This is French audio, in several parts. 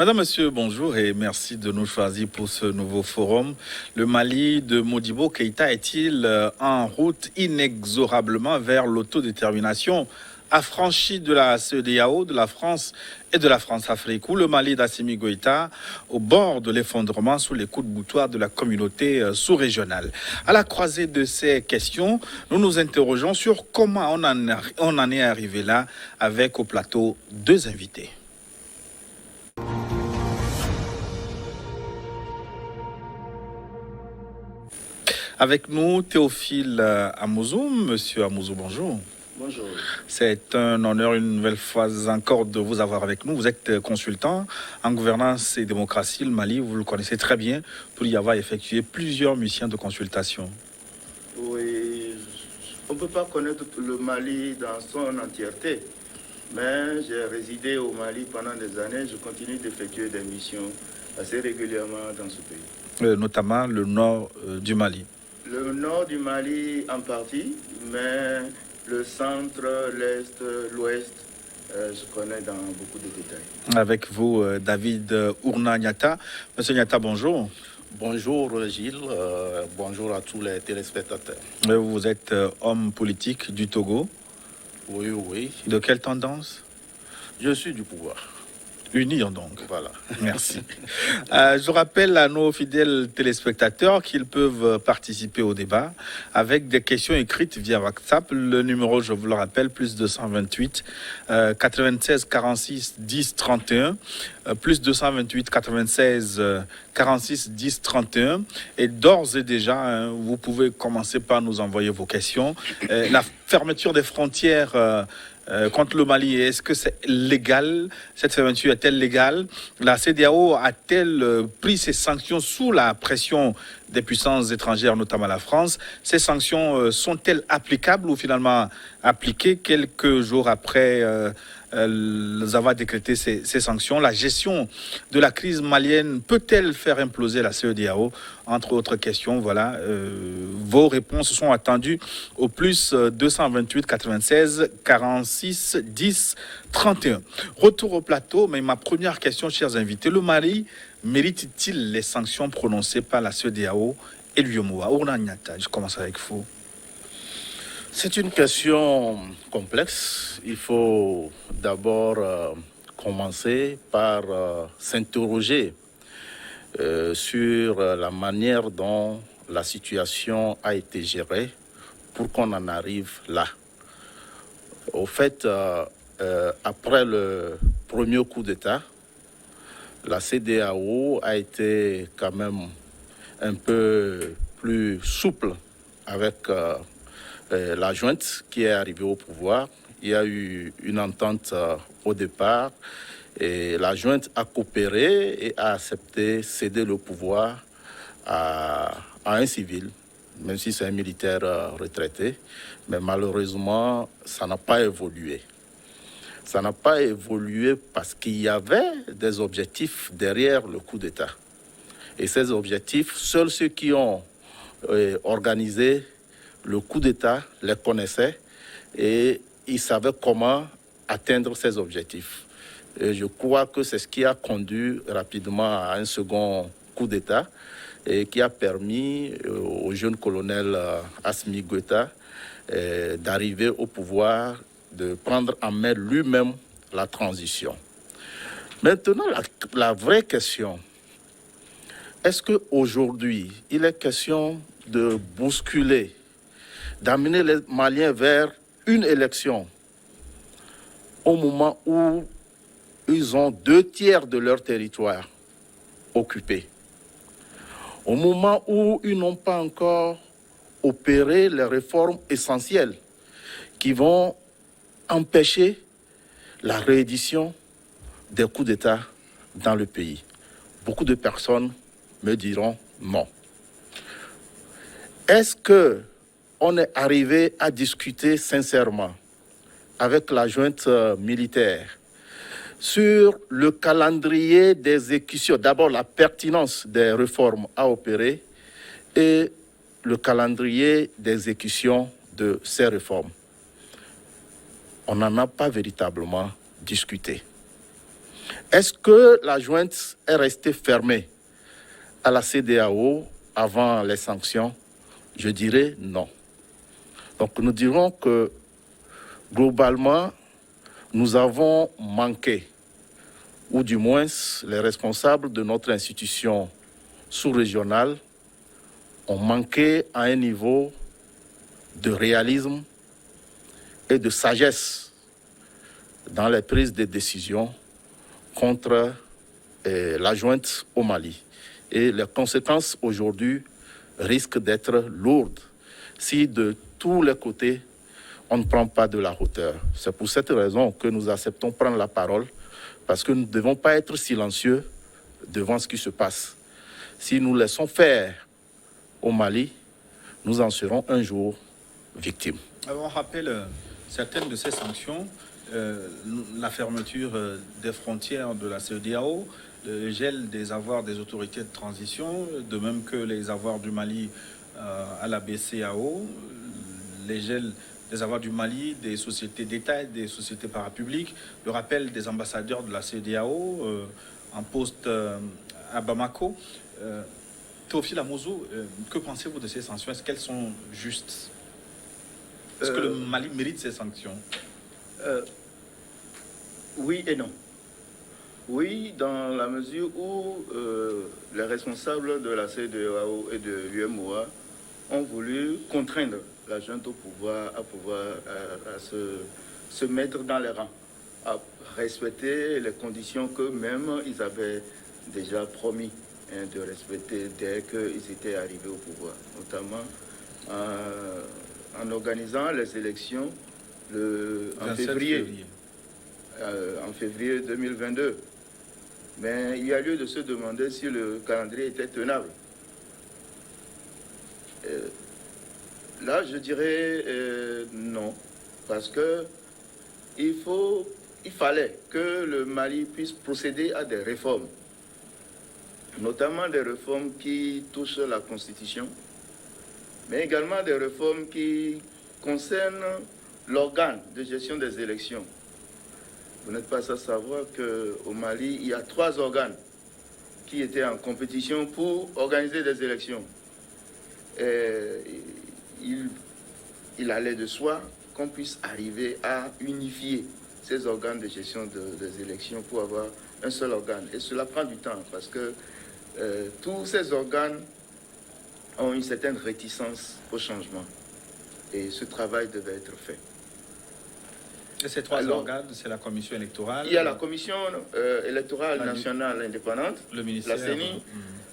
Madame, Monsieur, bonjour et merci de nous choisir pour ce nouveau forum. Le Mali de Modibo Keïta est-il en route inexorablement vers l'autodétermination affranchi de la CEDEAO, de la France et de la France-Afrique, ou le Mali d'Assimi Goïta au bord de l'effondrement sous les coups de boutoir de la communauté sous-régionale. À la croisée de ces questions, nous nous interrogeons sur comment on en est arrivé là avec au plateau deux invités. Avec nous, Théophile Amouzoum. Monsieur Amouzoum, bonjour. Bonjour. C'est un honneur une nouvelle fois encore de vous avoir avec nous. Vous êtes consultant en gouvernance et démocratie. Le Mali, vous le connaissez très bien pour y avoir effectué plusieurs missions de consultation. Oui, on ne peut pas connaître le Mali dans son entièreté, mais j'ai résidé au Mali pendant des années. Je continue d'effectuer des missions assez régulièrement dans ce pays. Notamment le nord du Mali. Le nord du Mali en partie, mais le centre, l'est, l'ouest, je connais dans beaucoup de détails. Avec vous, David Ourna Niata. Monsieur Niata, bonjour. Bonjour Gilles, bonjour à tous les téléspectateurs. Vous êtes homme politique du Togo. Oui, oui. De quelle tendance? Je suis du pouvoir. Unir donc. Voilà. Merci. Je rappelle à nos fidèles téléspectateurs qu'ils peuvent participer au débat avec des questions écrites via WhatsApp. Le numéro, je vous le rappelle, plus 228 96 46 10 31, plus 228 96 46 10 31. Et d'ores et déjà, vous pouvez commencer par nous envoyer vos questions. La fermeture des frontières contre le Mali, est-ce que c'est légal? Cette fermeture est-elle légale? La CEDEAO a-t-elle pris ses sanctions sous la pression des puissances étrangères, notamment la France? Ces sanctions sont-elles applicables ou finalement appliquées quelques jours après avoir décrété ces sanctions? La gestion de la crise malienne peut-elle faire imploser la CEDEAO? Entre autres questions, voilà. Vos réponses sont attendues au plus 228 96 46 10 31. Retour au plateau, mais ma première question, chers invités, le Mali mérite-t-il les sanctions prononcées par la CEDEAO et l'UEMOA? Ourna Niata, je commence avec vous. C'est une question complexe. Il faut d'abord commencer par s'interroger sur la manière dont la situation a été gérée pour qu'on en arrive là. Au fait, après le premier coup d'État, la CEDEAO a été quand même un peu plus souple avec la junte qui est arrivée au pouvoir. Il y a eu une entente au départ et la junte a coopéré et a accepté céder le pouvoir à un civil, même si c'est un militaire retraité. Mais malheureusement, ça n'a pas évolué. Ça n'a pas évolué parce qu'il y avait des objectifs derrière le coup d'État. Et ces objectifs, seuls ceux qui ont organisé le coup d'État les connaissaient et ils savaient comment atteindre ces objectifs. Et je crois que c'est ce qui a conduit rapidement à un second coup d'État et qui a permis au jeune colonel Assimi Goïta d'arriver au pouvoir, de prendre en main lui-même la transition. Maintenant, la vraie question, est-ce qu'aujourd'hui, il est question de bousculer, d'amener les Maliens vers une élection au moment où ils ont 2/3 de leur territoire occupé, au moment où ils n'ont pas encore opéré les réformes essentielles qui vont empêcher la réédition des coups d'État dans le pays? Beaucoup de personnes me diront non. Est-ce qu'on est arrivé à discuter sincèrement avec la junte militaire sur le calendrier d'exécution, d'abord la pertinence des réformes à opérer et le calendrier d'exécution de ces réformes? On n'en a pas véritablement discuté. Est-ce que la junte est restée fermée à la CEDEAO avant les sanctions? Je dirais non. Donc nous dirons que globalement, nous avons manqué, ou du moins les responsables de notre institution sous-régionale ont manqué à un niveau de réalisme et de sagesse dans les prises de décisions contre la junte au Mali. Et les conséquences aujourd'hui risquent d'être lourdes si de tous les côtés on ne prend pas de la hauteur. C'est pour cette raison que nous acceptons prendre la parole, parce que nous ne devons pas être silencieux devant ce qui se passe. Si nous laissons faire au Mali, nous en serons un jour victimes. Alors on rappelle certaines de ces sanctions, la fermeture des frontières de la CEDEAO, le gel des avoirs des autorités de transition, de même que les avoirs du Mali à la BCEAO, les gels des avoirs du Mali, des sociétés d'État et des sociétés parapubliques, le rappel des ambassadeurs de la CEDEAO en poste à Bamako. Théophile Amouzou, que pensez-vous de ces sanctions? Est-ce qu'elles sont justes? Est-ce que le Mali mérite ces sanctions? Oui et non. Oui, dans la mesure où les responsables de la CEDEAO et de l'UMOA ont voulu contraindre la junte au pouvoir à se mettre dans les rangs, à respecter les conditions qu'eux-mêmes ils avaient déjà promis de respecter dès qu'ils étaient arrivés au pouvoir, notamment en organisant les élections en février 2022. Mais il y a lieu de se demander si le calendrier était tenable. Là, je dirais non, parce que il fallait que le Mali puisse procéder à des réformes, notamment des réformes qui touchent la Constitution, mais également des réformes qui concernent l'organe de gestion des élections. Vous n'êtes pas sans savoir qu'au Mali, il y a 3 organes qui étaient en compétition pour organiser des élections. Et il allait de soi qu'on puisse arriver à unifier ces organes de gestion des élections pour avoir un seul organe. Et cela prend du temps parce que tous ces organes ont une certaine réticence au changement. Et ce travail devait être fait. Et ces 3 organes, c'est la commission électorale. Il y a la commission électorale nationale indépendante, le ministère, la CENI,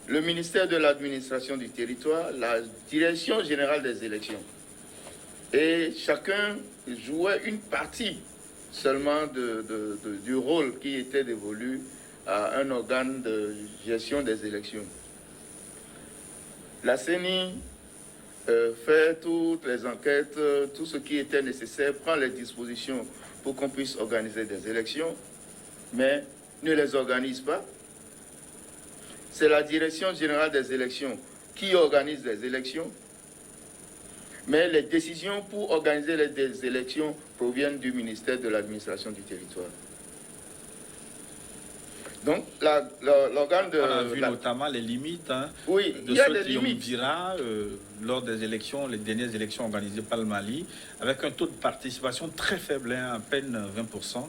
le ministère de l'administration du territoire, la direction générale des élections. Et chacun jouait une partie seulement du rôle qui était dévolu à un organe de gestion des élections. La CENI fait toutes les enquêtes, tout ce qui était nécessaire, prend les dispositions pour qu'on puisse organiser des élections, mais ne les organise pas. C'est la direction générale des élections qui organise les élections, mais les décisions pour organiser les élections proviennent du ministère de l'administration du territoire. Donc, l'organe de... On a vu notamment les limites oui, de ceux qui ont Vira lors des élections, les dernières élections organisées par le Mali, avec un taux de participation très faible, à peine 20%,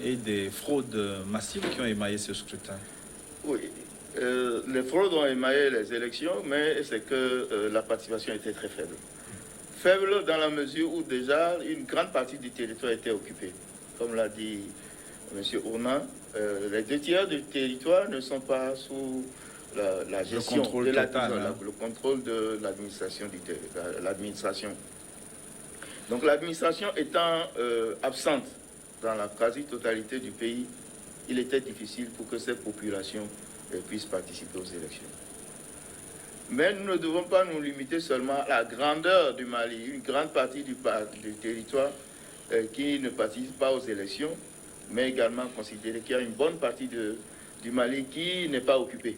et des fraudes massives qui ont émaillé ce scrutin. Oui, les fraudes ont émaillé les élections, mais c'est que la participation était très faible. Faible dans la mesure où déjà une grande partie du territoire était occupée. Comme l'a dit M. Ournan, les 2/3 du territoire ne sont pas sous la gestion, le contrôle de l'administration. Donc l'administration étant absente dans la quasi-totalité du pays, il était difficile pour que ces populations puissent participer aux élections. Mais nous ne devons pas nous limiter seulement à la grandeur du Mali, une grande partie du territoire qui ne participe pas aux élections, mais également considérer qu'il y a une bonne partie du Mali qui n'est pas occupée.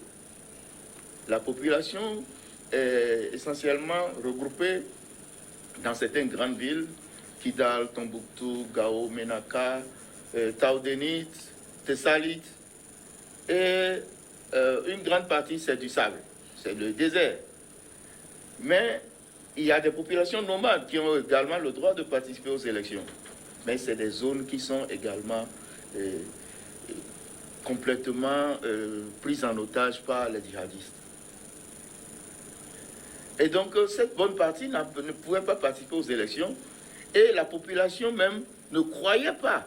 La population est essentiellement regroupée dans certaines grandes villes, Kidal, Tombouctou, Gao, Menaka, Taoudénit, Tessalit, et une grande partie, c'est du sable, c'est le désert. Mais il y a des populations nomades qui ont également le droit de participer aux élections. Mais c'est des zones qui sont également complètement prises en otage par les djihadistes. Et donc, cette bonne partie ne pouvait pas participer aux élections et la population même ne croyait pas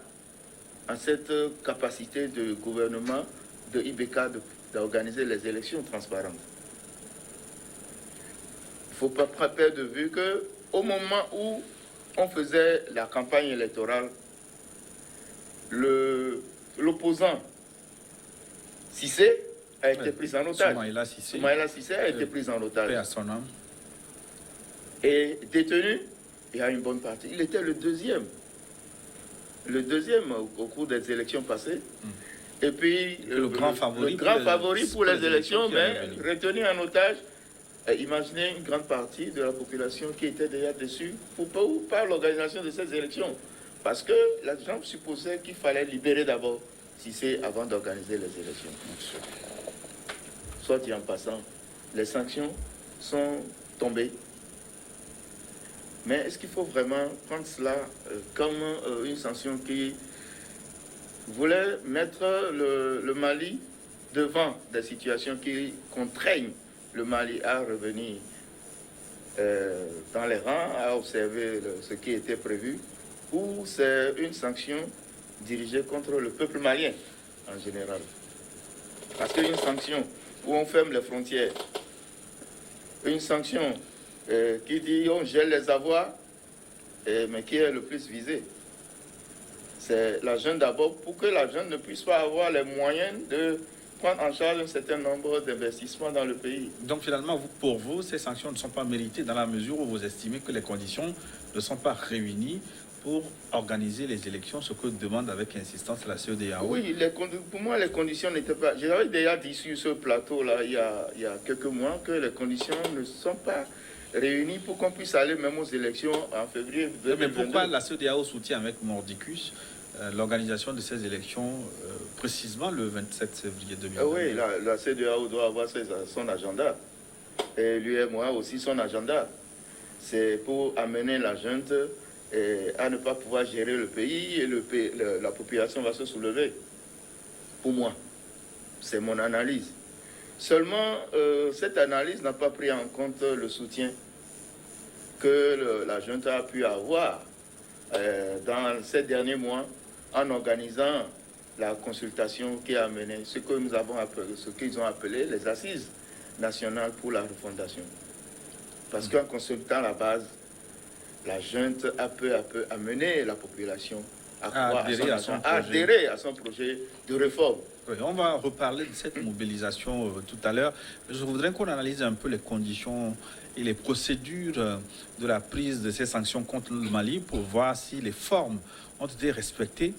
en cette capacité de gouvernement de IBK d'organiser les élections transparentes. Il ne faut pas perdre de vue qu'au moment où on faisait la campagne électorale, l'opposant Cissé a été pris en otage. Soumaïla Cissé a été pris en otage. À son âme. Et détenu, il y a une bonne partie. Il était le deuxième au cours des élections passées. Et puis, le grand favori pour les élections, mais retenu en otage. Imaginez une grande partie de la population qui était déjà déçue par l'organisation de ces élections. Parce que les gens supposaient qu'il fallait libérer d'abord Cissé avant d'organiser les élections. Soit dit en passant, les sanctions sont tombées. Mais est-ce qu'il faut vraiment prendre cela comme une sanction qui voulait mettre le Mali devant des situations qui contraignent le Mali à revenir dans les rangs, à observer ce qui était prévu, ou c'est une sanction dirigée contre le peuple malien en général? Parce qu'une sanction où on ferme les frontières, une sanction qui dit on gèle les avoirs, mais qui est le plus visé? C'est la jeune d'abord, pour que la jeune ne puisse pas avoir les moyens de prendre en charge un certain nombre d'investissements dans le pays. Donc finalement, pour vous, ces sanctions ne sont pas méritées dans la mesure où vous estimez que les conditions ne sont pas réunies pour organiser les élections, ce que demande avec insistance la CEDEAO. Oui, pour moi, les conditions n'étaient pas... J'avais déjà dit sur ce plateau-là, il y a quelques mois, que les conditions ne sont pas réunies pour qu'on puisse aller même aux élections en février 2022. Mais pourquoi la CEDEAO soutient avec Mordicus l'organisation de ces élections précisément le 27 février 2022? Oui, la CEDEAO doit avoir son agenda. Et lui et moi aussi son agenda. C'est pour amener la junte à ne pas pouvoir gérer le pays et la population va se soulever. Pour moi, c'est mon analyse. Seulement, cette analyse n'a pas pris en compte le soutien que la junte a pu avoir dans ces derniers mois en organisant la consultation qui a mené ce qu'ils ont appelé les assises nationales pour la refondation. Parce qu'en consultant la base, la junte a peu à peu amené la population à adhérer à son projet de réforme. Oui, on va reparler de cette mobilisation tout à l'heure. Je voudrais qu'on analyse un peu les conditions et les procédures de la prise de ces sanctions contre le Mali pour voir si les formes ont été respectées.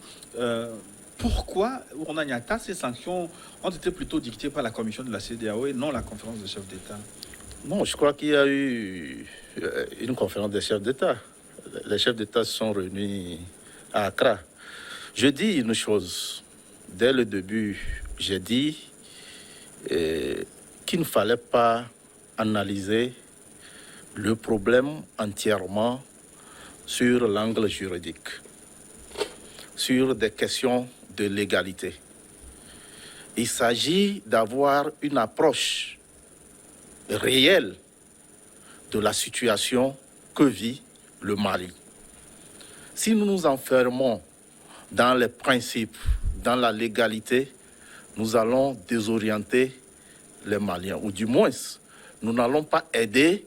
Pourquoi, Ourna Niatta, ces sanctions ont été plutôt dictées par la commission de la CEDEAO et non la conférence des chefs d'État? Non, je crois qu'il y a eu une conférence des chefs d'État. Les chefs d'État se sont réunis à Accra. Je dis une chose. Dès le début, j'ai dit qu'il ne fallait pas analyser le problème entièrement sur l'angle juridique, sur des questions de légalité. Il s'agit d'avoir une approche réelle de la situation que vit le Mali. Si nous nous enfermons dans les principes, dans la légalité, nous allons désorienter les Maliens, ou du moins, nous n'allons pas aider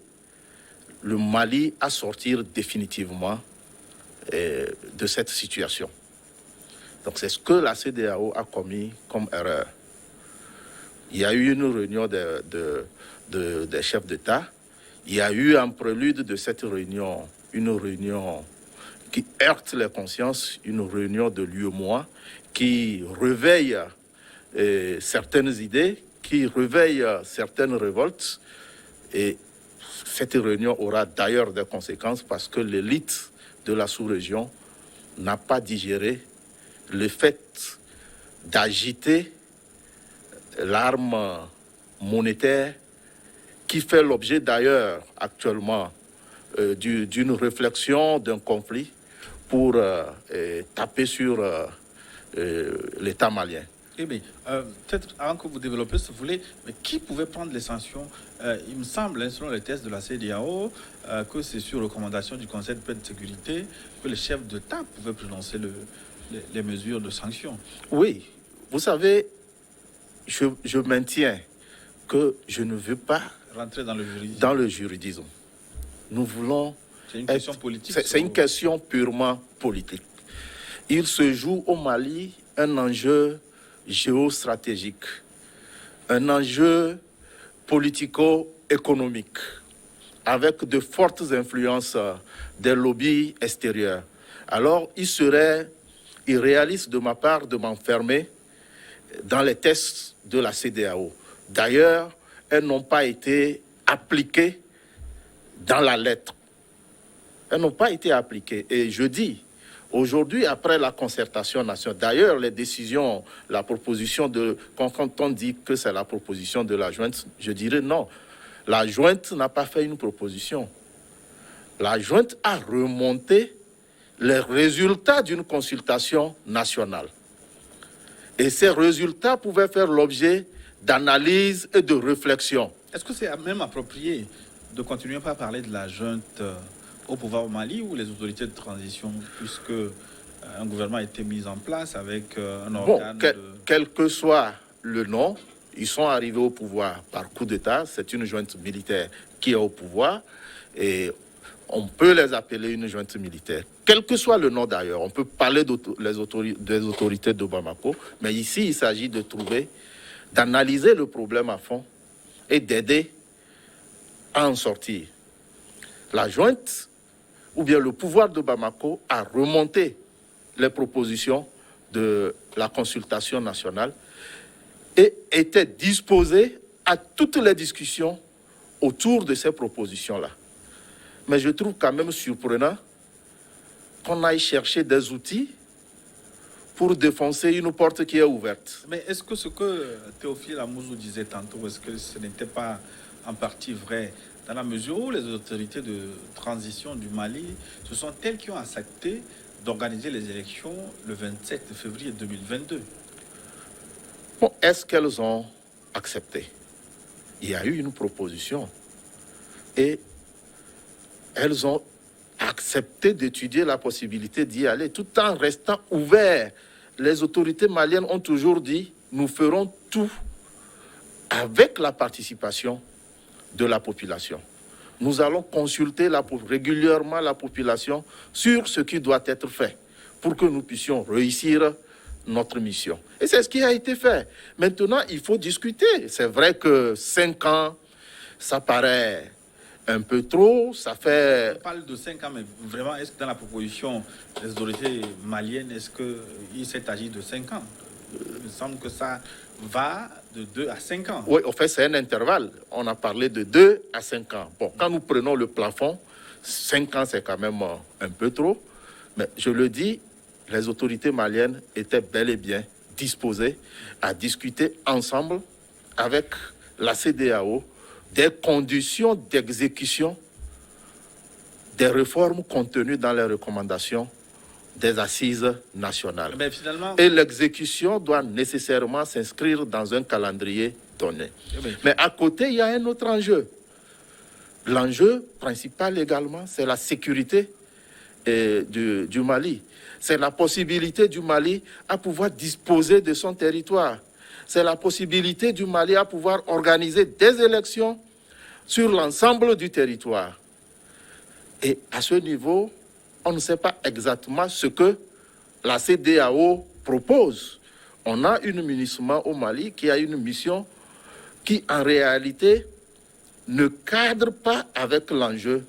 le Mali à sortir définitivement de cette situation. Donc c'est ce que la CEDEAO a commis comme erreur. Il y a eu une réunion des chefs d'État. Il y a eu en prélude de cette réunion, une réunion qui heurte les consciences, une réunion de l'UEMOA, qui réveille certaines idées, qui réveille certaines révoltes. Et cette réunion aura d'ailleurs des conséquences parce que l'élite de la sous-région n'a pas digéré le fait d'agiter l'arme monétaire qui fait l'objet d'ailleurs actuellement d'une réflexion, d'un conflit pour taper sur l'État malien. Eh bien, peut-être avant que vous développez si vous voulez, mais qui pouvait prendre les sanctions? Il me semble, selon les tests de la CEDEAO, que c'est sur recommandation du Conseil de paix et de sécurité que les chefs d'État pouvaient prononcer les mesures de sanctions. Oui, vous savez, je maintiens que je ne veux pas rentrer dans le juridisme. Nous voulons... C'est une question politique. C'est une question purement politique. Il se joue au Mali un enjeu géostratégique, un enjeu politico-économique, avec de fortes influences des lobbies extérieurs. Alors, il serait irréaliste de ma part de m'enfermer dans les tests de la CEDEAO. D'ailleurs, elles n'ont pas été appliquées dans la lettre. Elles n'ont pas été appliquées. Et je dis, aujourd'hui, après la concertation nationale, d'ailleurs, les décisions, la proposition de... Quand on dit que c'est la proposition de la jointe, je dirais non. La jointe n'a pas fait une proposition. La jointe a remonté les résultats d'une consultation nationale. Et ces résultats pouvaient faire l'objet d'analyse et de réflexion. Est-ce que c'est même approprié de continuer par parler de la junte au pouvoir au Mali ou les autorités de transition, puisque un gouvernement a été mis en place avec un organe quel que soit le nom, ils sont arrivés au pouvoir par coup d'État. C'est une junte militaire qui est au pouvoir et on peut les appeler une junte militaire. Quel que soit le nom d'ailleurs, on peut parler des autorités de Bamako, mais ici il s'agit de d'analyser le problème à fond et d'aider à en sortir. La junte, ou bien le pouvoir de Bamako, a remonté les propositions de la consultation nationale et était disposé à toutes les discussions autour de ces propositions-là. Mais je trouve quand même surprenant qu'on aille chercher des outils pour défoncer une porte qui est ouverte. Mais est-ce que ce que Théophile Amouzou disait tantôt, est-ce que ce n'était pas en partie vrai, dans la mesure où les autorités de transition du Mali, ce sont elles qui ont accepté d'organiser les élections le 27 février 2022? Bon, est-ce qu'elles ont accepté? Il y a eu une proposition et elles ont accepté d'étudier la possibilité d'y aller tout en restant ouverts. Les autorités maliennes ont toujours dit « nous ferons tout avec la participation de la population. Nous allons consulter régulièrement la population sur ce qui doit être fait pour que nous puissions réussir notre mission. » Et c'est ce qui a été fait. Maintenant, il faut discuter. C'est vrai que 5 ans, ça paraît un peu trop, ça fait... On parle de 5 ans, mais vraiment, est-ce que dans la proposition des autorités maliennes, est-ce qu'il s'est agi de 5 ans? Il me semble que ça va de 2 à 5 ans. Oui, en fait, c'est un intervalle. On a parlé de 2 à 5 ans. Bon, quand nous prenons le plafond, 5 ans, c'est quand même un peu trop. Mais je le dis, les autorités maliennes étaient bel et bien disposées à discuter ensemble avec la CEDEAO des conditions d'exécution des réformes contenues dans les recommandations des assises nationales. Mais finalement... Et l'exécution doit nécessairement s'inscrire dans un calendrier donné. Mais à côté, il y a un autre enjeu. L'enjeu principal également, c'est la sécurité du Mali. C'est la possibilité du Mali à pouvoir disposer de son territoire. C'est la possibilité du Mali à pouvoir organiser des élections sur l'ensemble du territoire. Et à ce niveau, on ne sait pas exactement ce que la CEDEAO propose. On a une MINUSMA au Mali qui a une mission qui, en réalité, ne cadre pas avec l'enjeu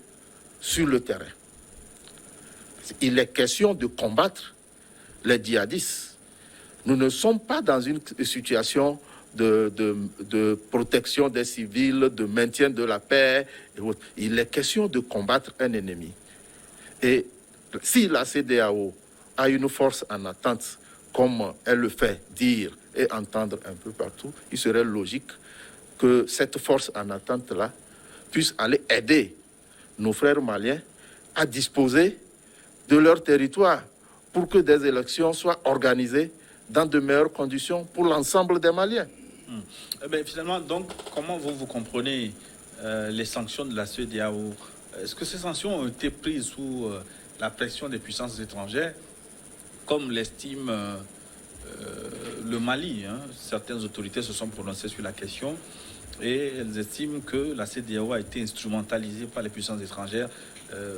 sur le terrain. Il est question de combattre les djihadistes. Nous ne sommes pas dans une situation de protection des civils, de maintien de la paix. Il est question de combattre un ennemi. Et si la CEDEAO a une force en attente comme elle le fait dire et entendre un peu partout, il serait logique que cette force en attente-là puisse aller aider nos frères maliens à disposer de leur territoire pour que des élections soient organisées dans de meilleures conditions pour l'ensemble des Maliens. Finalement, donc, comment vous comprenez les sanctions de la CEDEAO? Est-ce que ces sanctions ont été prises sous la pression des puissances étrangères, comme l'estime le Mali, hein? Certaines autorités se sont prononcées sur la question et elles estiment que la CEDEAO a été instrumentalisée par les puissances étrangères.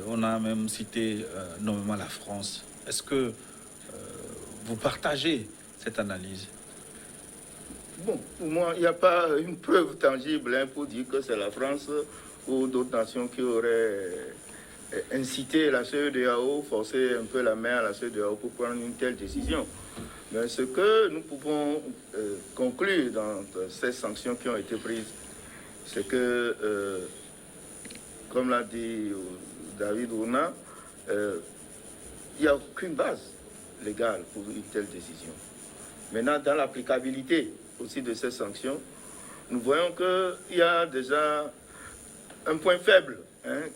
On a même cité nommément la France. Est-ce que vous partagez cette analyse? Bon, pour moi, il n'y a pas une preuve tangible pour dire que c'est la France ou d'autres nations qui auraient incité la CEDEAO, forcé un peu la main à la CEDEAO pour prendre une telle décision. Mais ce que nous pouvons conclure dans ces sanctions qui ont été prises, c'est que, comme l'a dit David Ouna, il n'y a aucune base légale pour une telle décision. Maintenant, dans l'applicabilité aussi de ces sanctions, nous voyons qu'il y a déjà un point faible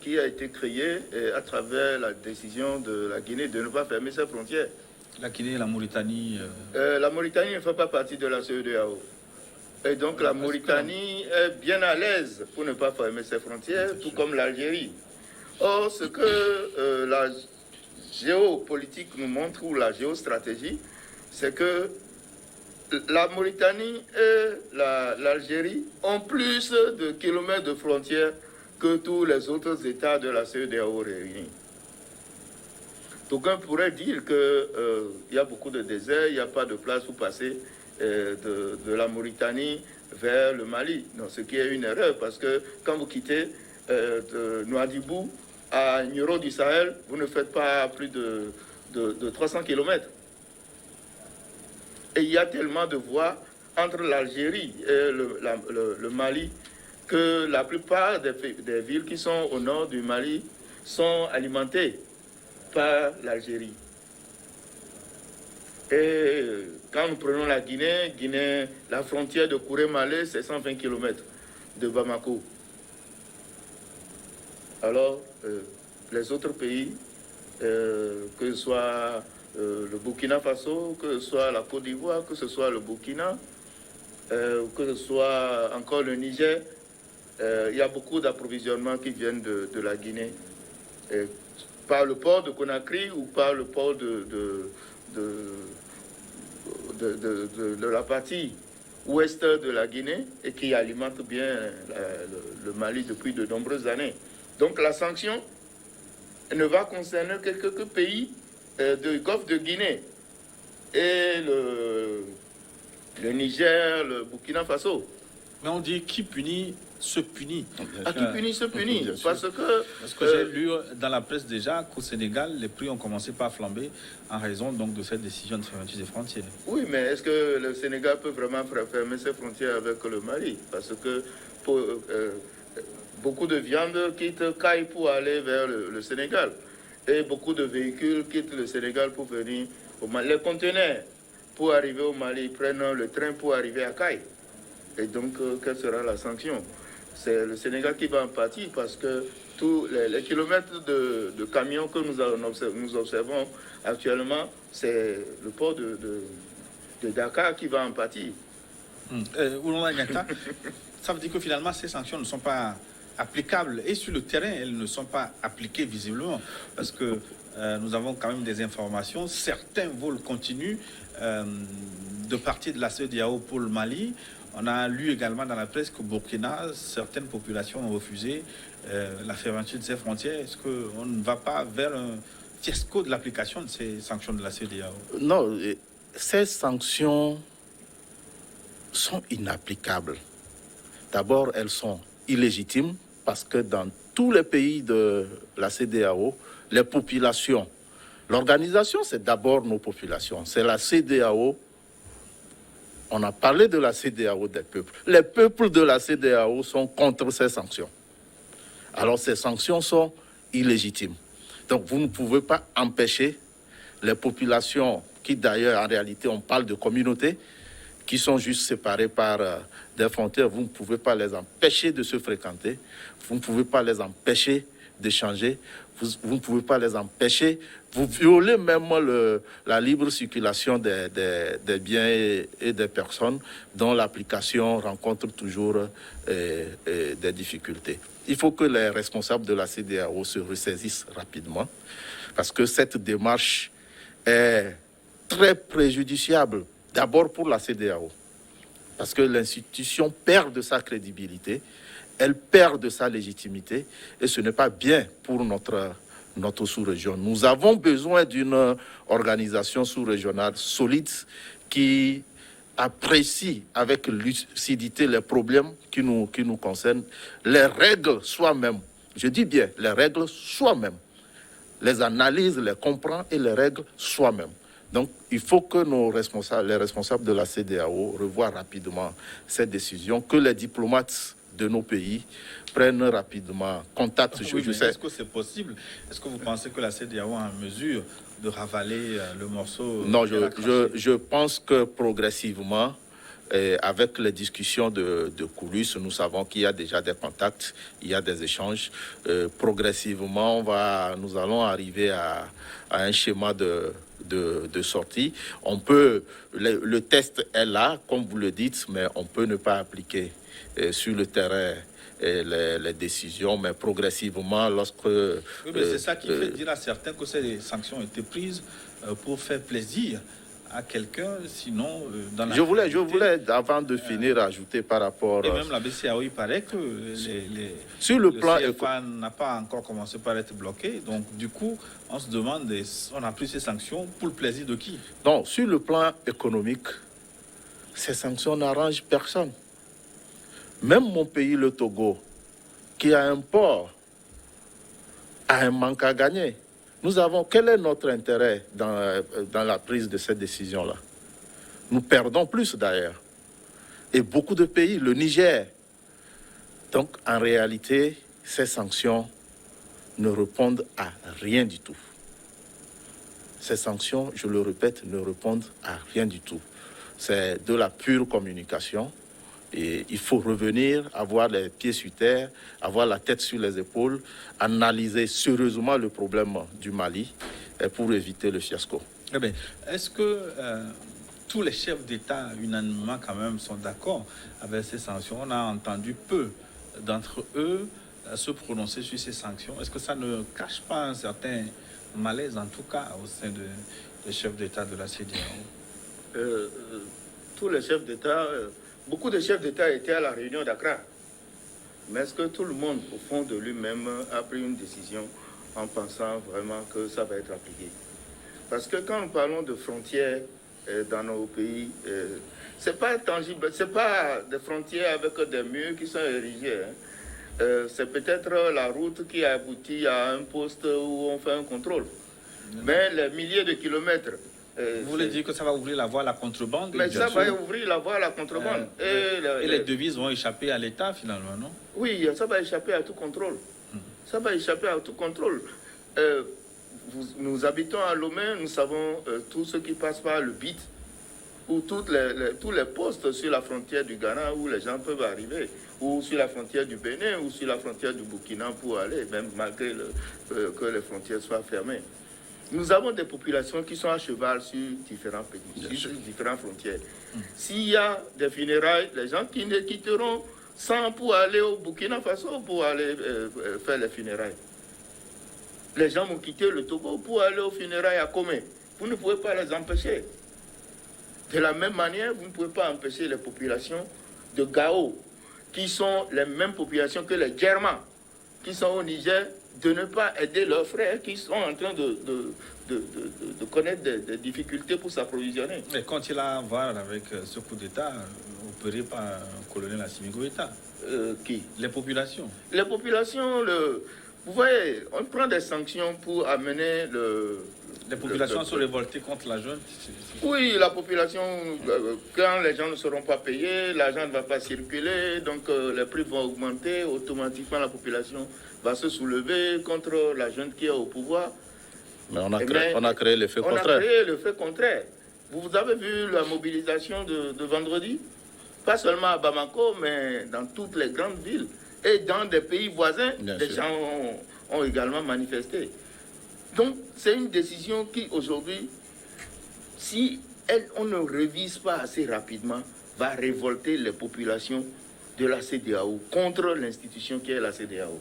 qui a été créé à travers la décision de la Guinée de ne pas fermer ses frontières. La Guinée et la Mauritanie La Mauritanie ne fait pas partie de la CEDEAO. Et donc la Mauritanie est bien à l'aise pour ne pas fermer ses frontières, tout comme l'Algérie. Or, ce que la géopolitique nous montre, ou la géostratégie, c'est que la Mauritanie et l'Algérie ont plus de kilomètres de frontières que tous les autres États de la CEDEAO réunis. D'aucuns pourraient dire qu'il y a beaucoup de déserts, il n'y a pas de place pour passer de la Mauritanie vers le Mali. Non, ce qui est une erreur, parce que quand vous quittez de Nouadhibou à Nioro du Sahel, vous ne faites pas plus de 300 km. Et il y a tellement de voies entre l'Algérie et le Mali que la plupart des villes qui sont au nord du Mali sont alimentées par l'Algérie. Et quand nous prenons la Guinée, la frontière de Kouré-Malé, c'est 120 km de Bamako. Alors, les autres pays, que ce soit le Burkina Faso, que ce soit la Côte d'Ivoire, que ce soit le Burkina, que ce soit encore le Niger, il y a beaucoup d'approvisionnements qui viennent de la Guinée. Par le port de Conakry ou par le port de la partie ouest de la Guinée et qui alimente bien le Mali depuis de nombreuses années. Donc la sanction ne va concerner que quelques pays du Golfe de Guinée et le Niger, le Burkina Faso. Mais on dit qui punit se punit. Qui punit se punit. Parce que j'ai lu dans la presse déjà qu'au Sénégal, les prix ont commencé par flamber en raison donc de cette décision de fermeture des frontières. Oui, mais est-ce que le Sénégal peut vraiment fermer ses frontières avec le Mali? Parce que beaucoup de viande quittent Caille pour aller vers le Sénégal. Et beaucoup de véhicules quittent le Sénégal pour venir au Mali. Les conteneurs, pour arriver au Mali, prennent le train pour arriver à Caille. Et donc, quelle sera la sanction? C'est le Sénégal qui va en pâtir parce que tous les kilomètres de camions que nous observons actuellement, c'est le port de Dakar qui va en pâtir. Ça veut dire que finalement, ces sanctions ne sont pas applicables. Et sur le terrain, elles ne sont pas appliquées visiblement. Parce que nous avons quand même des informations. Certains vols continuent de partir de la CEDEAO pour le Mali. On a lu également dans la presse qu'au Burkina, certaines populations ont refusé la fermeture de ces frontières. Est-ce qu'on ne va pas vers un fiasco de l'application de ces sanctions de la CEDEAO? Non, ces sanctions sont inapplicables. D'abord, elles sont illégitimes parce que dans tous les pays de la CEDEAO, les populations, l'organisation, c'est d'abord nos populations. C'est la CEDEAO. On a parlé de la CEDEAO des peuples. Les peuples de la CEDEAO sont contre ces sanctions. Alors ces sanctions sont illégitimes. Donc vous ne pouvez pas empêcher les populations qui d'ailleurs, en réalité, on parle de communautés qui sont juste séparées par des frontières. Vous ne pouvez pas les empêcher de se fréquenter, vous ne pouvez pas les empêcher d'échanger, vous ne pouvez pas les empêcher, vous violez même la libre circulation des biens et des personnes dont l'application rencontre toujours des difficultés. Il faut que les responsables de la CEDEAO se ressaisissent rapidement parce que cette démarche est très préjudiciable, d'abord pour la CEDEAO, parce que l'institution perd de sa crédibilité, elle perd de sa légitimité, et ce n'est pas bien pour notre sous-région. Nous avons besoin d'une organisation sous-régionale solide qui apprécie avec lucidité les problèmes qui nous concernent, les règles soi-même, je dis bien les règles soi-même, les analyse, les comprend et les règles soi-même. Donc, il faut que les responsables de la CEDEAO revoient rapidement cette décision, que les diplomates de nos pays prennent rapidement contact. Oui, mais est-ce que c'est possible? Est-ce que vous pensez que la CEDEAO est en mesure de ravaler le morceau? Non, je pense que progressivement, avec les discussions de coulisses, nous savons qu'il y a déjà des contacts, il y a des échanges. Progressivement, nous allons arriver à un schéma de sortie. Le test est là, comme vous le dites, mais on peut ne pas appliquer sur le terrain les décisions, mais progressivement, lorsque... Oui, mais c'est ça qui fait dire à certains que ces sanctions ont été prises pour faire plaisir à quelqu'un, sinon dans la... Je voulais, avant de finir, ajouter par rapport... Et même la BCAO, il paraît que sur le plan CFA n'a pas encore commencé par être bloqué, donc du coup, on se demande, on a pris ces sanctions pour le plaisir de qui? Non, sur le plan économique, ces sanctions n'arrangent personne. Même mon pays, le Togo, qui a un port, a un manque à gagner. Quel est notre intérêt dans la prise de cette décision-là? Nous perdons plus d'ailleurs. Et beaucoup de pays, le Niger. Donc, en réalité, ces sanctions ne répondent à rien du tout. Ces sanctions, je le répète, ne répondent à rien du tout. C'est de la pure communication. Et il faut revenir, avoir les pieds sur terre, avoir la tête sur les épaules, analyser sérieusement le problème du Mali pour éviter le fiasco. Eh bien, est-ce que tous les chefs d'État unanimement quand même sont d'accord avec ces sanctions? On a entendu peu d'entre eux se prononcer sur ces sanctions. Est-ce que ça ne cache pas un certain malaise, en tout cas, au sein des chefs d'État de la CEDEAO? Tous les chefs d'État... Beaucoup de chefs d'État étaient à la réunion d'Accra. Mais est-ce que tout le monde, au fond de lui-même, a pris une décision en pensant vraiment que ça va être appliqué? Parce que quand nous parlons de frontières dans nos pays, c'est pas tangible, c'est pas des frontières avec des murs qui sont érigés. C'est peut-être la route qui aboutit à un poste où on fait un contrôle. Mais les milliers de kilomètres... Vous voulez dire que ça va ouvrir la voie à la contrebande? Mais ça va ouvrir la voie à la contrebande. Et les devises vont échapper à l'État, finalement, non? Oui, ça va échapper à tout contrôle. Ça va échapper à tout contrôle. Nous habitons à Lomé, nous savons tout ce qui passe par le BIT, ou tous les postes sur la frontière du Ghana où les gens peuvent arriver, ou sur la frontière du Bénin, ou sur la frontière du Burkina pour aller, même malgré que les frontières soient fermées. Nous avons des populations qui sont à cheval sur différents pays, sur différentes frontières. S'il y a des funérailles, les gens qui ne quitteront sans pour aller au Burkina Faso pour aller faire les funérailles. Les gens vont quitter le Togo pour aller aux funérailles à Comé. Vous ne pouvez pas les empêcher. De la même manière, vous ne pouvez pas empêcher les populations de Gao, qui sont les mêmes populations que les Germains, qui sont au Niger, de ne pas aider leurs frères qui sont en train de connaître des difficultés pour s'approvisionner. Mais quand il a à voir avec ce coup d'État opéré par le colonel Assimi Goïta? Qui? Les populations. Les populations, vous voyez, on prend des sanctions pour amener Les populations sont révoltées contre la junte? Oui, la population, quand les gens ne seront pas payés, l'argent ne va pas circuler, donc les prix vont augmenter, automatiquement la population va se soulever contre la junte qui est au pouvoir. Mais on a créé l'effet contraire. On a créé l'effet contraire. Vous avez vu la mobilisation de vendredi? Pas seulement à Bamako, mais dans toutes les grandes villes. Et dans des pays voisins, des gens ont également manifesté. Donc, c'est une décision qui, aujourd'hui, si on ne révise pas assez rapidement, va révolter les populations de la CEDEAO contre l'institution qui est la CEDEAO.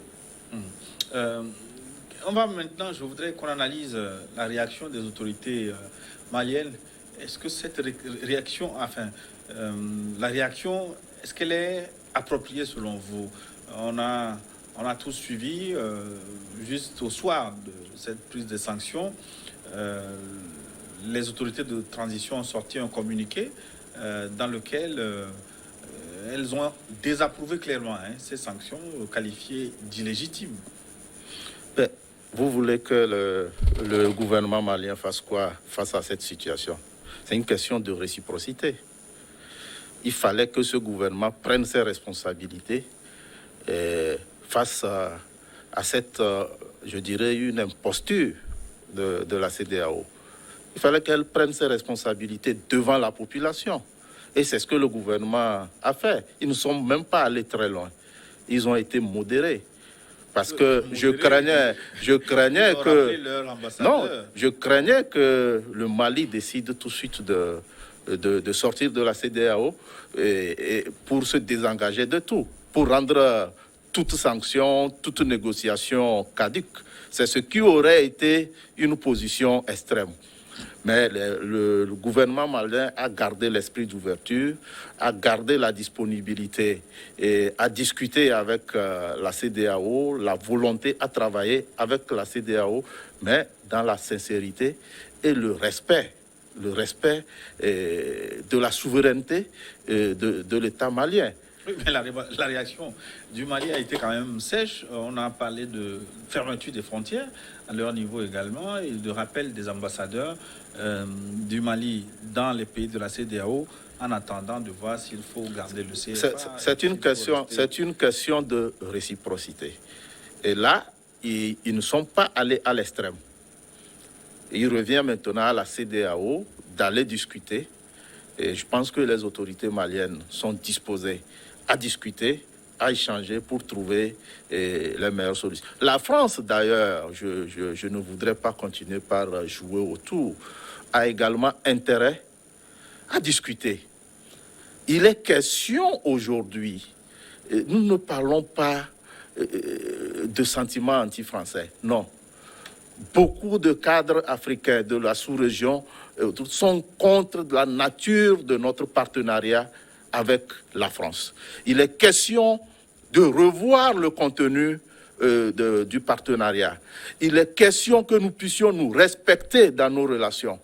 On va maintenant, je voudrais qu'on analyse la réaction des autorités maliennes. Est-ce que cette réaction, la réaction, est-ce qu'elle est appropriée selon vous? On a tous suivi, juste au soir de cette prise de sanctions, les autorités de transition ont sorti un communiqué dans lequel elles ont désapprouvé clairement ces sanctions qualifiées d'illégitimes. Vous voulez que le gouvernement malien fasse quoi face à cette situation? C'est une question de réciprocité. Il fallait que ce gouvernement prenne ses responsabilités face à cette, je dirais, une imposture de la CEDEAO. Il fallait qu'elle prenne ses responsabilités devant la population. Et c'est ce que le gouvernement a fait. Ils ne sont même pas allés très loin. Ils ont été modérés. Parce que je craignais que le Mali décide tout de suite de sortir de la CEDEAO et pour se désengager de tout, pour rendre toute sanction, toute négociation caduque. C'est ce qui aurait été une position extrême. Mais le gouvernement malien a gardé l'esprit d'ouverture, a gardé la disponibilité et a discuté avec la CEDEAO, la volonté à travailler avec la CEDEAO, mais dans la sincérité et le respect de la souveraineté de l'État malien. Oui, mais la réaction du Mali a été quand même sèche. On a parlé de fermeture des frontières à leur niveau également et de rappel des ambassadeurs du Mali dans les pays de la CEDEAO en attendant de voir s'il faut garder le CFA. C'est une question de réciprocité. Et là, ils ne sont pas allés à l'extrême. Il revient maintenant à la CEDEAO d'aller discuter. Et je pense que les autorités maliennes sont disposées à discuter, à échanger pour trouver les meilleures solutions. La France, d'ailleurs, je ne voudrais pas continuer par jouer autour, a également intérêt à discuter. Il est question aujourd'hui, nous ne parlons pas de sentiments anti-français, non. Beaucoup de cadres africains de la sous-région sont contre la nature de notre partenariat avec la France. Il est question de revoir le contenu du partenariat. Il est question que nous puissions nous respecter dans nos relations.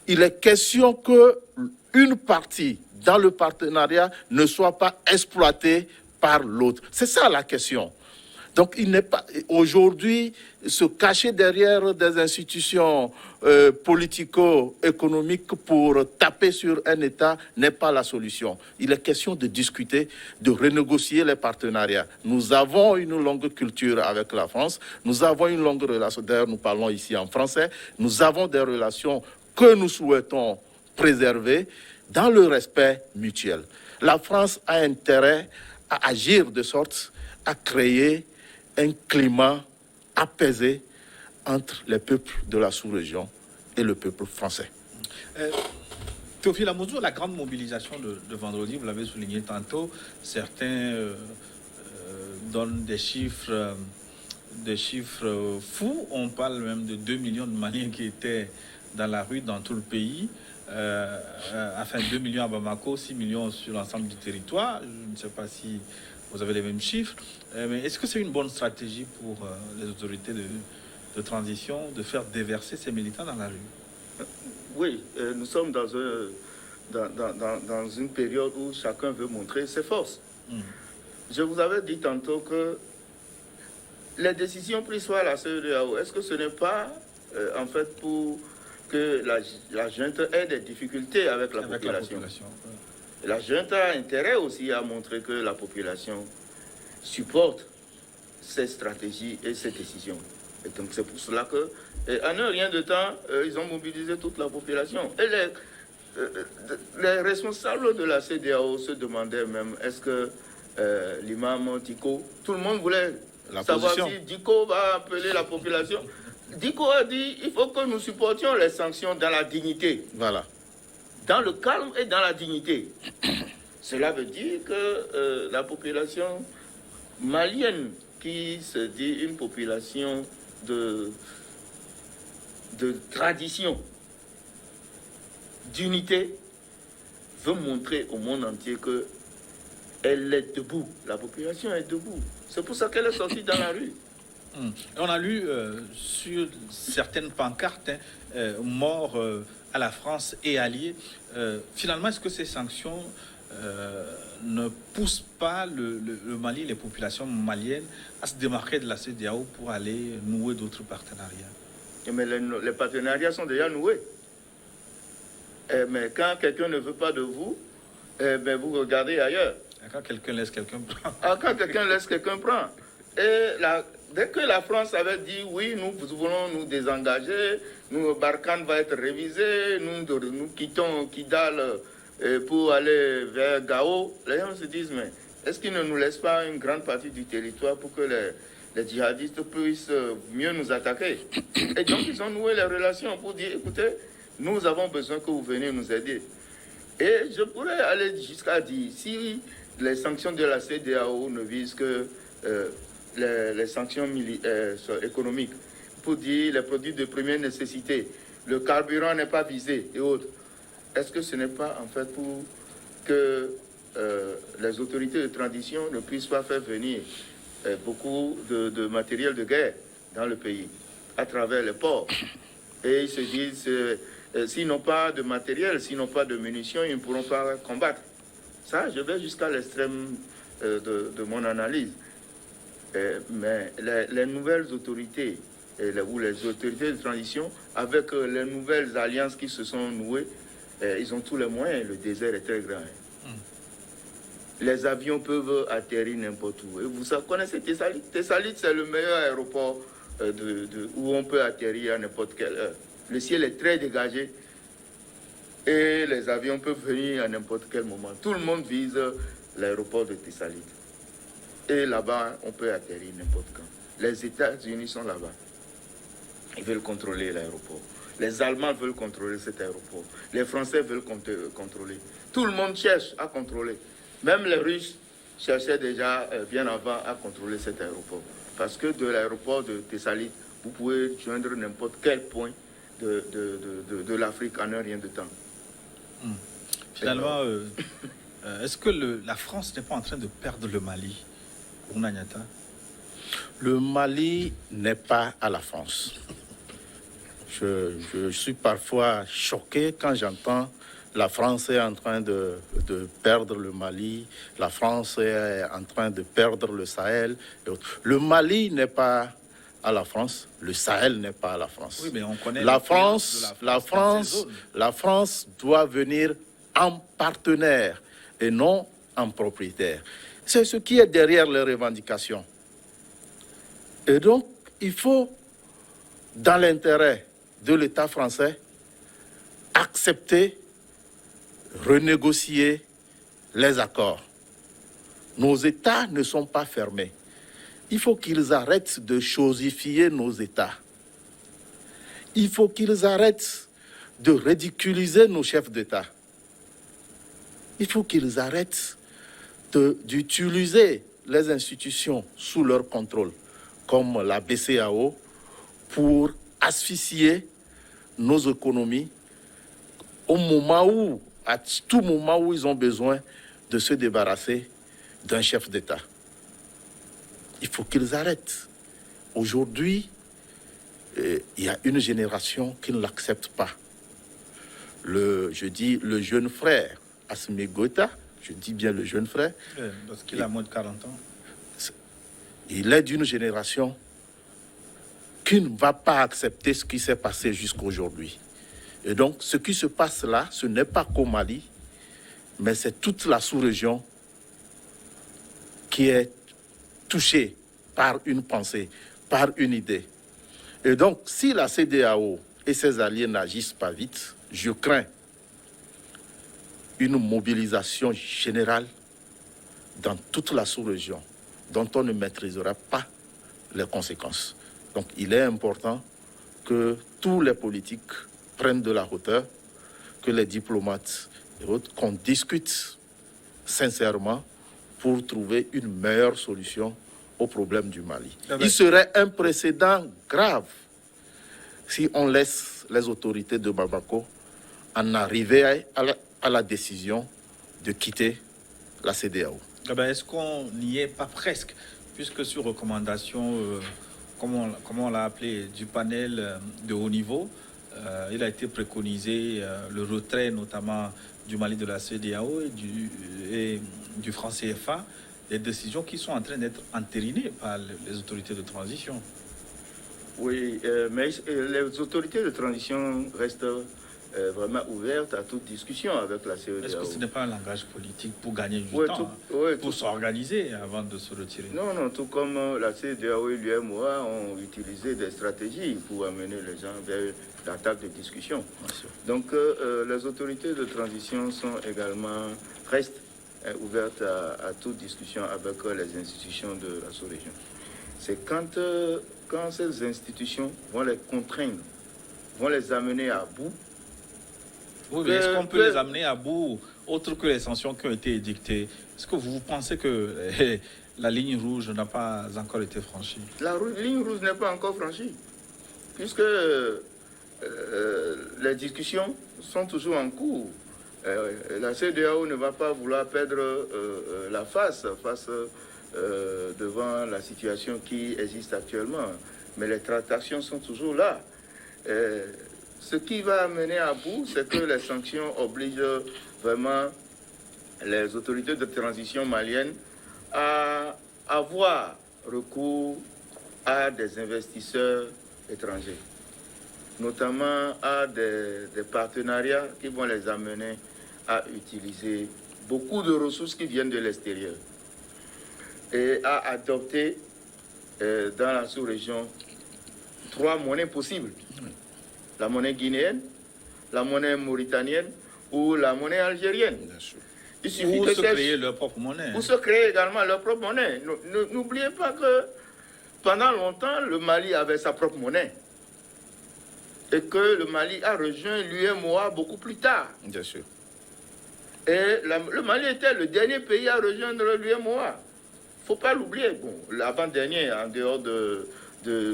Il est question qu'une partie dans le partenariat ne soit pas exploitée par l'autre. C'est ça la question. Donc, il n'est pas aujourd'hui se cacher derrière des institutions politico-économiques pour taper sur un État n'est pas la solution. Il est question de discuter, de renégocier les partenariats. Nous avons une longue culture avec la France. Nous avons une longue relation. D'ailleurs, nous parlons ici en français. Nous avons des relations que nous souhaitons préserver dans le respect mutuel. La France a intérêt à agir de sorte à créer un climat apaisé entre les peuples de la sous-région et le peuple français. Théophile Amouzou, la grande mobilisation de vendredi, vous l'avez souligné tantôt, certains donnent des chiffres fous. On parle même de 2 millions de Maliens qui étaient dans la rue dans tout le pays. 2 millions à Bamako, 6 millions sur l'ensemble du territoire. Je ne sais pas si vous avez les mêmes chiffres. Mais est-ce que c'est une bonne stratégie pour les autorités de transition de faire déverser ces militants dans la rue? Oui, nous sommes dans une période où chacun veut montrer ses forces. Je vous avais dit tantôt que les décisions prises par la CEDEAO, est-ce que ce n'est pas en fait pour que la junte ait des difficultés avec la population. La junte a intérêt aussi à montrer que la population supporte ces stratégies et ces décisions. Et donc c'est pour cela que, en un rien de temps, ils ont mobilisé toute la population. Et les responsables de la CEDEAO se demandaient même, est-ce que l'imam Diko, tout le monde voulait savoir si Diko va appeler la population. Diko a dit, il faut que nous supportions les sanctions dans la dignité. Voilà. Dans le calme et dans la dignité. Cela veut dire que la population malienne, qui se dit une population de tradition, d'unité, veut montrer au monde entier qu'elle est debout. La population est debout. C'est pour ça qu'elle est sortie dans la rue. On a lu sur certaines pancartes mort à la France et alliés. Finalement, est-ce que ces sanctions ne poussent pas le Mali, les populations maliennes, à se démarquer de la CEDEAO pour aller nouer d'autres partenariats? Mais les partenariats sont déjà noués. Mais quand quelqu'un ne veut pas de vous, ben vous regardez ailleurs. Quand quelqu'un laisse, quelqu'un prend. Quand quelqu'un laisse, quelqu'un prend. Et dès que la France avait dit oui, nous voulons nous désengager, Barkhane va être révisé, nous quittons Kidal pour aller vers Gao, les gens se disent, mais est-ce qu'ils ne nous laissent pas une grande partie du territoire pour que les djihadistes puissent mieux nous attaquer? Et donc ils ont noué les relations pour dire, écoutez, nous avons besoin que vous veniez nous aider. Et je pourrais aller jusqu'à dire, si les sanctions de la CEDEAO ne visent que les sanctions économiques, pour dire les produits de première nécessité, le carburant n'est pas visé et autres, est-ce que ce n'est pas en fait pour que les autorités de transition ne puissent pas faire venir beaucoup de matériel de guerre dans le pays, à travers les ports? Et ils se disent, s'ils n'ont pas de matériel, s'ils n'ont pas de munitions, ils ne pourront pas combattre. Ça, je vais jusqu'à l'extrême de mon analyse. Mais les nouvelles autorités, ou les autorités de transition, avec les nouvelles alliances qui se sont nouées, ils ont tous les moyens. Le désert est très grand. Les avions peuvent atterrir n'importe où. Et vous connaissez Tessalit? Tessalit, c'est le meilleur aéroport où on peut atterrir à n'importe quelle heure. Le ciel est très dégagé et les avions peuvent venir à n'importe quel moment. Tout le monde vise l'aéroport de Tessalit. Et là-bas, on peut atterrir n'importe quand. Les États-Unis sont là-bas. Ils veulent contrôler l'aéroport. Les Allemands veulent contrôler cet aéroport. Les Français veulent contrôler. Tout le monde cherche à contrôler. Même les Russes cherchaient déjà bien avant à contrôler cet aéroport. Parce que de l'aéroport de Tessalit, vous pouvez joindre n'importe quel point de l'Afrique en un rien de temps. Finalement, est-ce que la France n'est pas en train de perdre le Mali? Le Mali n'est pas à la France. Je suis parfois choqué quand j'entends la France est en train de perdre le Mali, la France est en train de perdre le Sahel. Le Mali n'est pas à la France, le Sahel n'est pas à la France. Oui, mais on connaît la France doit venir en partenaire et non en propriétaire. C'est ce qui est derrière les revendications. Et donc, il faut, dans l'intérêt de l'État français, accepter, renégocier les accords. Nos États ne sont pas fermés. Il faut qu'ils arrêtent de chosifier nos États. Il faut qu'ils arrêtent de ridiculiser nos chefs d'État. Il faut qu'ils arrêtent d'utiliser les institutions sous leur contrôle, comme la BCEAO, pour asphyxier nos économies à tout moment où ils ont besoin de se débarrasser d'un chef d'État. Il faut qu'ils arrêtent. Aujourd'hui, il y a une génération qui ne l'accepte pas. Le jeune frère, Assimi Goïta, je dis bien le jeune frère. Parce qu'il a moins de 40 ans. Il est d'une génération qui ne va pas accepter ce qui s'est passé jusqu'à aujourd'hui. Et donc, ce qui se passe là, ce n'est pas qu'au Mali, mais c'est toute la sous-région qui est touchée par une pensée, par une idée. Et donc, si la CEDEAO et ses alliés n'agissent pas vite, je crains une mobilisation générale dans toute la sous-région dont on ne maîtrisera pas les conséquences. Donc il est important que tous les politiques prennent de la hauteur, que les diplomates et autres, qu'on discute sincèrement pour trouver une meilleure solution au problème du Mali. Il serait un précédent grave si on laisse les autorités de Bamako en arriver à la décision de quitter la CEDEAO. Est-ce qu'on n'y est pas presque, puisque sur recommandation, comme on l'a appelé, du panel de haut niveau, il a été préconisé le retrait notamment du Mali de la CEDEAO et du franc CFA, des décisions qui sont en train d'être entérinées par les autorités de transition. Oui, mais les autorités de transition restent vraiment ouvertes à toute discussion avec la CEDEAO. Est-ce que ce n'est pas un langage politique pour gagner du temps, pour s'organiser avant de se retirer? Non, tout comme la CEDEAO et l'UMOA ont utilisé des stratégies pour amener les gens vers la table de discussion. Donc les autorités de transition restent ouvertes à toute discussion avec les institutions de la sous-région. C'est quand ces institutions vont les contraindre, vont les amener à bout. Oui, mais est-ce qu'on peut les amener à bout, autre que les sanctions qui ont été édictées? Est-ce que vous pensez que la ligne rouge n'a pas encore été franchie? La ligne rouge n'est pas encore franchie, puisque les discussions sont toujours en cours. La CEDEAO ne va pas vouloir perdre la face devant la situation qui existe actuellement. Mais les tractations sont toujours là. Ce qui va mener à bout, c'est que les sanctions obligent vraiment les autorités de transition maliennes à avoir recours à des investisseurs étrangers, notamment à des partenariats qui vont les amener à utiliser beaucoup de ressources qui viennent de l'extérieur et à adopter dans la sous-région 3 monnaies possibles. La monnaie guinéenne, la monnaie mauritanienne ou la monnaie algérienne. Il suffit de se créer leur propre monnaie. Ou se créer également leur propre monnaie. N'oubliez pas que pendant longtemps, le Mali avait sa propre monnaie. Et que le Mali a rejoint l'UMOA beaucoup plus tard. Bien sûr. Et le Mali était le dernier pays à rejoindre l'UMOA. Il ne faut pas l'oublier. Bon, l'avant-dernier, en dehors de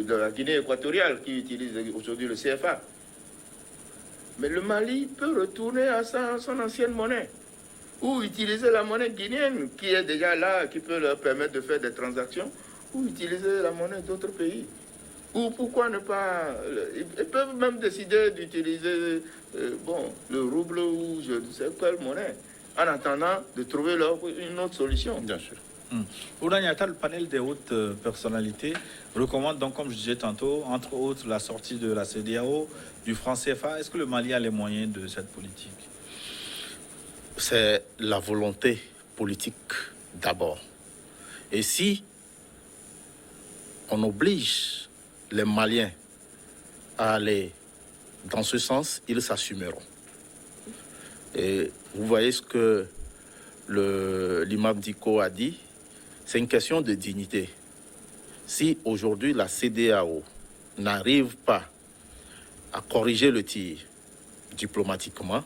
la Guinée équatoriale, qui utilise aujourd'hui le CFA. Mais le Mali peut retourner à son ancienne monnaie. Ou utiliser la monnaie guinéenne, qui est déjà là, qui peut leur permettre de faire des transactions. Ou utiliser la monnaie d'autres pays. Ou pourquoi ne pas... Ils peuvent même décider d'utiliser le rouble ou je ne sais quelle monnaie, en attendant de trouver une autre solution. Bien sûr. Oudaniata, le panel des hautes personnalités recommande donc, comme je disais tantôt, entre autres la sortie de la CEDEAO, du franc CFA. Est-ce que le Mali a les moyens de cette politique? C'est la volonté politique d'abord. Et si on oblige les Maliens à aller dans ce sens, ils s'assumeront. Et vous voyez ce que l'imam Diko a dit, c'est une question de dignité. Si aujourd'hui la CEDEAO n'arrive pas à corriger le tir diplomatiquement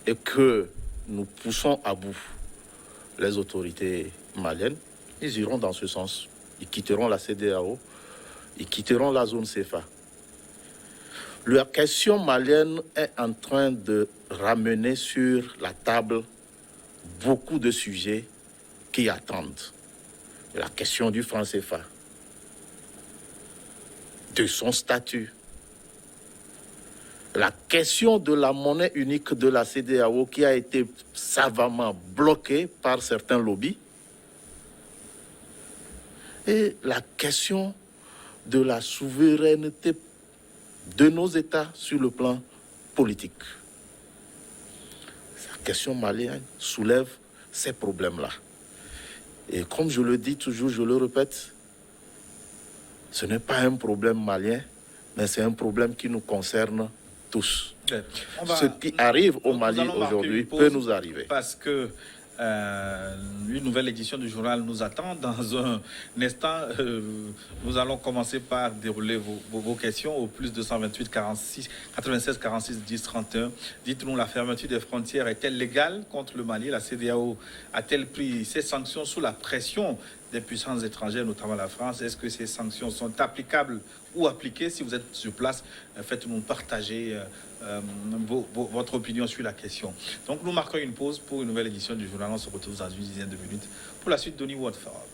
et que nous poussons à bout les autorités maliennes, ils iront dans ce sens. Ils quitteront la CEDEAO, ils quitteront la zone CFA. La question malienne est en train de ramener sur la table beaucoup de sujets qui attendent. La question du franc CFA, de son statut, la question de la monnaie unique de la CEDEAO qui a été savamment bloquée par certains lobbies, et la question de la souveraineté de nos États sur le plan politique. La question malienne soulève ces problèmes-là. Et comme je le dis toujours, je le répète, ce n'est pas un problème malien, mais c'est un problème qui nous concerne tous. On Ce qui arrive au Mali allons marquer aujourd'hui une pause peut nous arriver. Parce que une nouvelle édition du journal nous attend. Dans un instant, nous allons commencer par dérouler vos questions au plus 228 46 96 46 10 31. Dites-nous, la fermeture des frontières est-elle légale contre le Mali? La CEDEAO a-t-elle pris ces sanctions sous la pression des puissances étrangères, notamment la France? Est-ce que ces sanctions sont applicables ou appliquées? Si vous êtes sur place, faites-nous partager votre opinion sur la question. Donc nous marquons une pause pour une nouvelle édition du journal. On se retrouve dans une dizaine de minutes pour la suite d'Oni Watford.